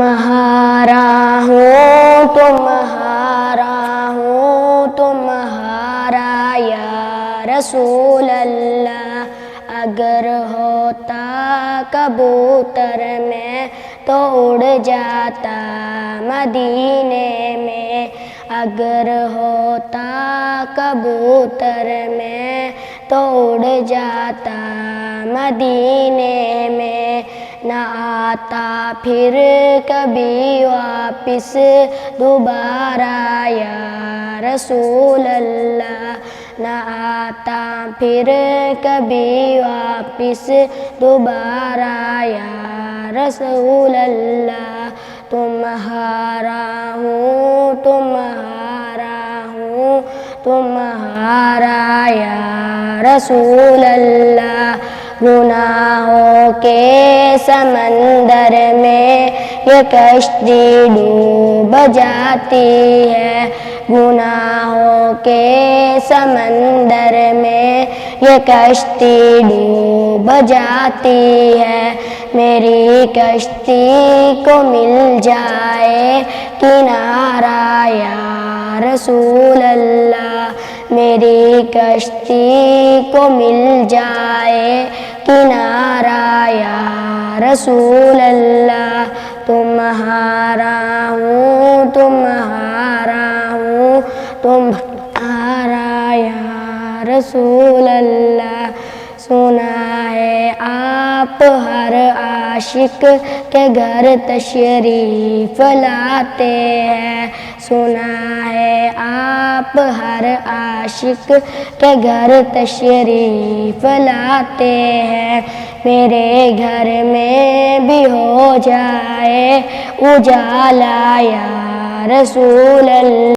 تمہارا ہوں تمہارا ہوں تمہارا یا رسول اللہ، اگر ہوتا کبوتر میں تو اڑ جاتا مدینے میں، اگر ہوتا کبوتر میں تو اڑ جاتا مدینے میں، نہ آتا پھر کبھی واپس دوبارہ یا رسول اللہ، نہ آتا پھر کبھی واپس دوبارہ یا رسول اللہ، تمہارا ہوں تمہارا ہوں تمہارا یا رسول اللہ۔ گناہوں کے سمندر میں یہ کشتی ڈوب جاتی ہے، گناہوں کے سمندر میں یہ کشتی ڈوب جاتی ہے، میری کشتی کو مل جائے کنارہ یا رسول اللہ، میری کشتی کو مل جائے کنارہ یا رسول اللہ، تمہارا ہوں تمہارا ہوں تمہارا یا رسول اللہ۔ سنا ہے آپ ہر عاشق کے گھر تشریف لاتے ہیں، سنا ہے آپ ہر عاشق کے گھر تشریف لاتے ہیں، میرے گھر میں بھی ہو جائے اجالا یا رسول اللہ۔